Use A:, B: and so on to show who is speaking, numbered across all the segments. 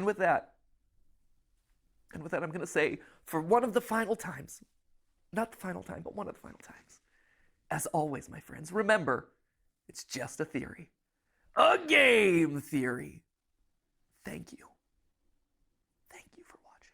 A: with that, I'm going to say for one of the final times, not the final time, but one of the final times, as always, my friends, remember, it's just a theory. A game theory. Thank you. Thank you for watching.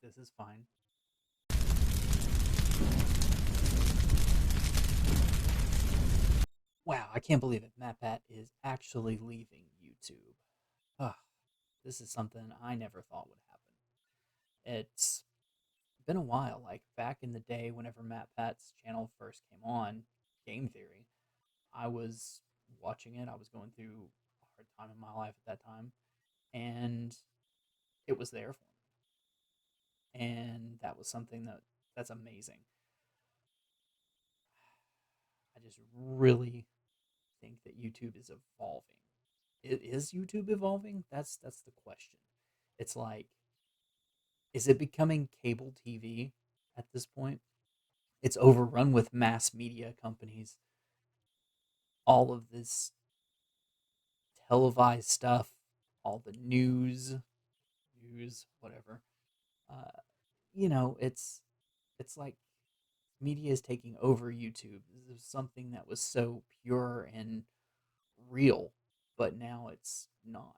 B: This is fine. Wow, I can't believe it. MatPat is actually leaving YouTube. Ugh, this is something I never thought would happen. It's been a while. Like back in the day, whenever MatPat's channel first came on, Game Theory, I was watching it. I was going through a hard time in my life at that time, and it was there for me. And that was something that's amazing. I just really think that YouTube is evolving. Is YouTube evolving? That's the question. It's like, is it becoming cable TV at this point? It's overrun with mass media companies. All of this televised stuff, all the news, whatever. Uh, it's like media is taking over YouTube. This is something that was so pure and real, but now it's not.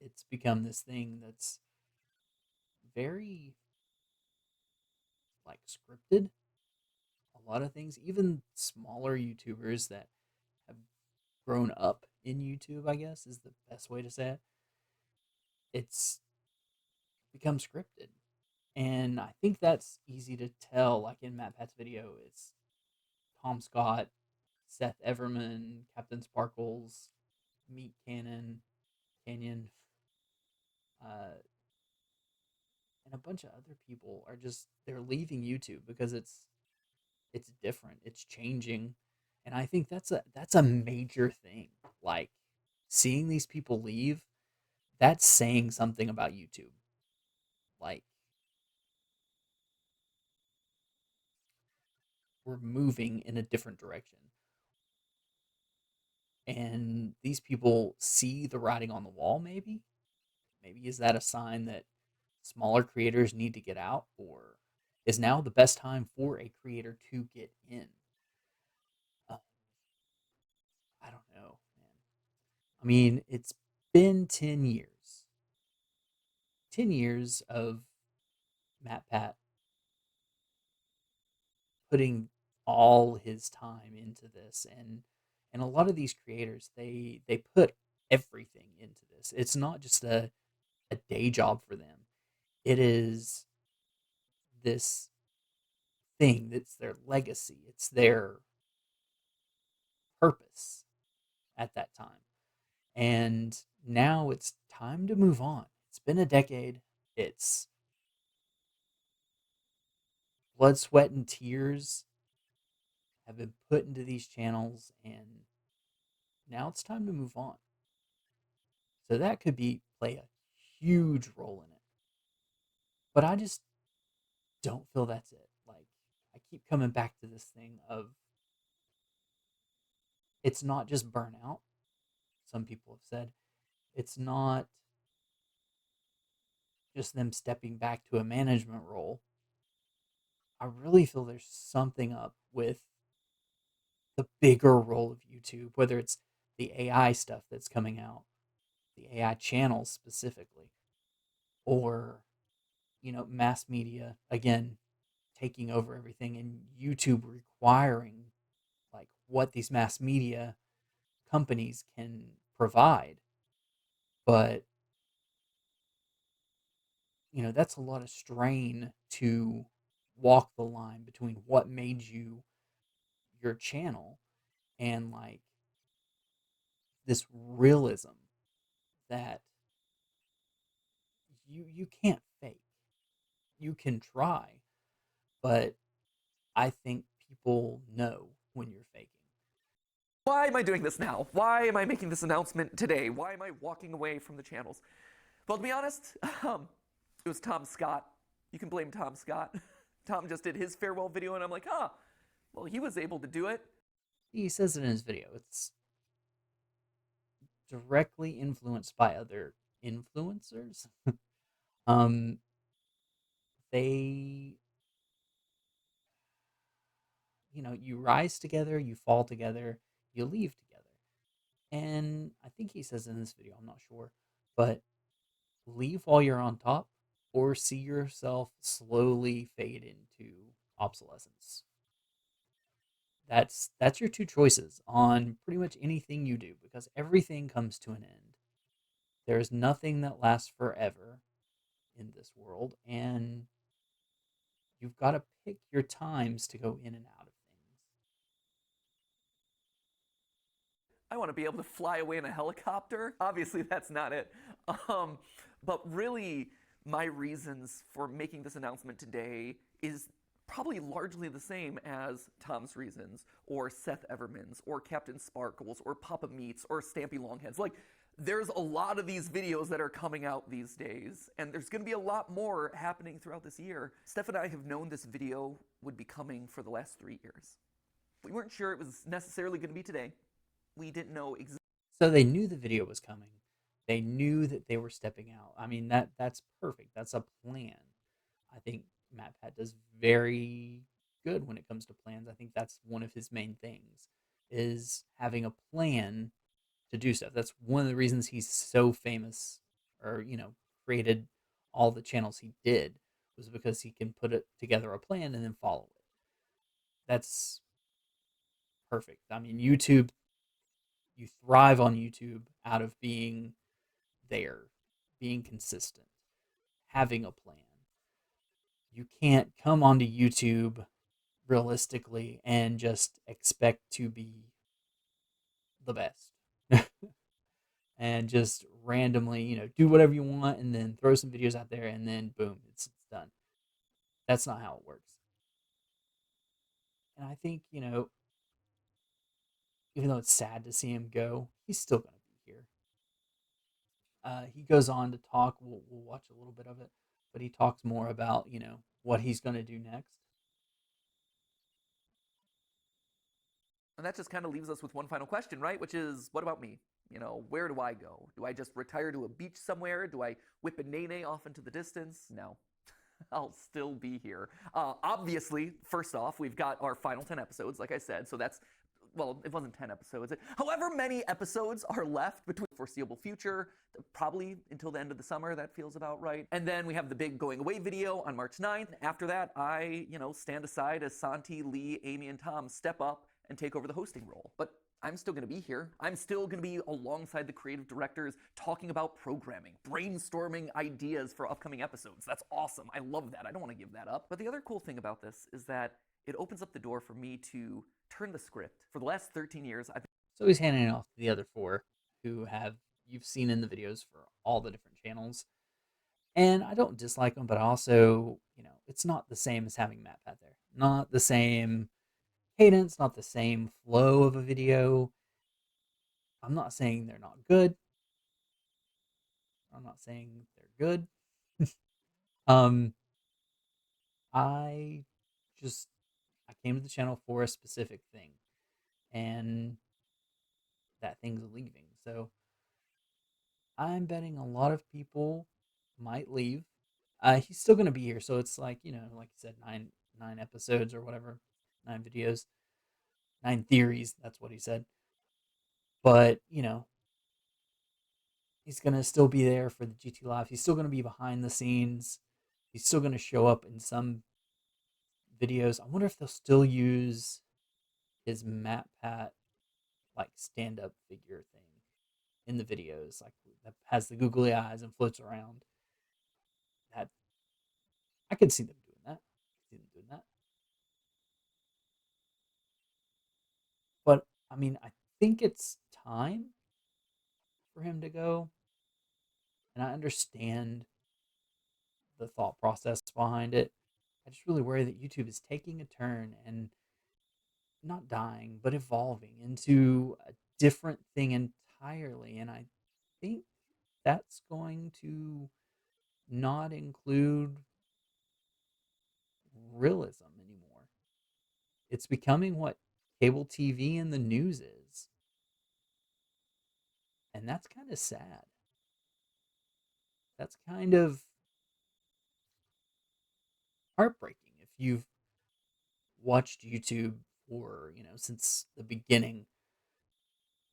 B: It's become this thing that's very like scripted. A lot of things, even smaller YouTubers that have grown up in YouTube, I guess is the best way to say it. It's become scripted. And I think that's easy to tell. Like in Matt Pat's video, it's Tom Scott, Seth Everman, Captain Sparkles, Meat Canyon, uh, and a bunch of other people are just they're leaving YouTube because it's different, it's changing, and I think that's a major thing. Like seeing these people leave, that's saying something about YouTube. Like we're moving in a different direction, and these people see the writing on the wall. Maybe is that a sign that smaller creators need to get out, or is now the best time for a creator to get in? uh, I don't know, man. I mean, it's been 10 years. 10 years of Matt Pat putting all his time into this, and a lot of these creators, they put everything into this. It's not just a day job for them. It is this thing that's their legacy. It's their purpose at that time. And now it's time to move on. It's been a decade. It's blood, sweat, and tears have been put into these channels, and now it's time to move on. So that could be play a huge role in it. But I just don't feel that's it. Like I keep coming back to this thing of it's not just burnout. Some people have said it's not just them stepping back to a management role. I really feel there's something up with the bigger role of YouTube, whether it's the AI stuff that's coming out, the AI channels specifically, or mass media again taking over everything, and YouTube requiring like what these mass media companies can provide. But that's a lot of strain to walk the line between what made you your channel and like this realism that you can't fake. You can try, but I think people know when you're faking.
A: Why am I doing this now? Why am I making this announcement today? Why am I walking away from the channels? Well, to be honest, it was Tom Scott. You can blame Tom Scott. Tom just did his farewell video, and I'm like, huh, well, he was able to do it.
B: He says it in his video. It's directly influenced by other influencers. um, they, you rise together, you fall together, you leave together. And I think he says in this video, I'm not sure, but leave while you're on top or see yourself slowly fade into obsolescence. That's your two choices on pretty much anything you do, because everything comes to an end. There's nothing that lasts forever in this world, and you've got to pick your times to go in and out of things.
A: I want to be able to fly away in a helicopter. Obviously, that's not it. Um, but really, my reasons for making this announcement today is probably largely the same as Tom's reasons, or Seth Everman's, or Captain Sparkles, or Papa Meats, or Stampy Longheads. Like, there's a lot of these videos that are coming out these days, and there's going to be a lot more happening throughout this year. Steph and I have known this video would be coming for the last 3 years. We weren't sure it was necessarily going to be today. We didn't know exactly.
B: So they knew the video was coming. They knew that they were stepping out. I mean, that's perfect. That's a plan. I think MatPat does very good when it comes to plans. I think that's one of his main things, is having a plan to do stuff. That's one of the reasons he's so famous, or created all the channels he did, was because he can put it together a plan and then follow it. That's perfect. I mean, YouTube, you thrive on YouTube out of being there, being consistent, having a plan. You can't come onto YouTube realistically and just expect to be the best. And just randomly, do whatever you want and then throw some videos out there and then boom, it's done. That's not how it works. And I think, even though it's sad to see him go, he's still going to be here. He goes on to talk. We'll watch a little bit of it, but he talks more about what he's going to do next.
A: And that just kind of leaves us with one final question, right? Which is, what about me? Where do I go? Do I just retire to a beach somewhere? Do I whip a nene off into the distance? No. I'll still be here. Obviously, first off, we've got our final 10 episodes, like I said, so that's, well, it wasn't 10 episodes. However many episodes are left between the foreseeable future, probably until the end of the summer, that feels about right. And then we have the big going away video on March 9th. After that, I, stand aside as Santi, Lee, Amy, and Tom step up and take over the hosting role. But I'm still going to be here. I'm still going to be alongside the creative directors talking about programming, brainstorming ideas for upcoming episodes. That's awesome. I love that. I don't want to give that up. But the other cool thing about this is that it opens up the door for me to turn the script. For the last 13 years, I've
B: So he's handing it off to the other four who you've seen in the videos for all the different channels. And I don't dislike them, but also, it's not the same as having MatPat there. Not the same cadence, not the same flow of a video. I'm not saying they're not good. I'm not saying they're good. um, I just I came to the channel for a specific thing, and that thing's leaving. So I'm betting a lot of people might leave. He's still gonna be here, so it's like like you said, nine episodes or whatever, 9 videos, 9 theories. That's what he said. But he's gonna still be there for the GT Live. He's still gonna be behind the scenes. He's still gonna show up in some videos. I wonder if they'll still use his MatPat like stand up figure thing in the videos, like that has the googly eyes and floats around. That I could see them doing that. See them doing that. But I mean, I think it's time for him to go, and I understand the thought process behind it. I just really worry that YouTube is taking a turn, and not dying, but evolving into a different thing entirely. And I think that's going to not include realism anymore. It's becoming what cable TV and the news is. And that's kind of sad. That's kind of heartbreaking if you've watched YouTube for, since the beginning.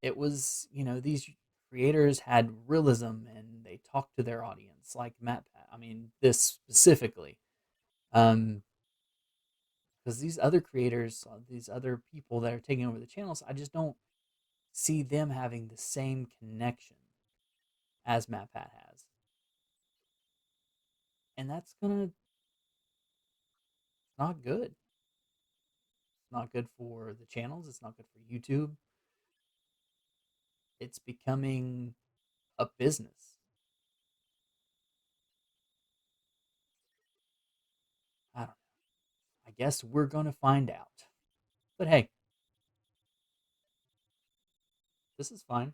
B: It was, these creators had realism and they talked to their audience like MatPat. I mean, this specifically. Um, because these other creators, these other people that are taking over the channels, I just don't see them having the same connection as MatPat has. And that's gonna not good. It's not good for the channels, it's not good for YouTube. It's becoming a business. I don't know. I guess we're gonna find out. But hey, this is fine.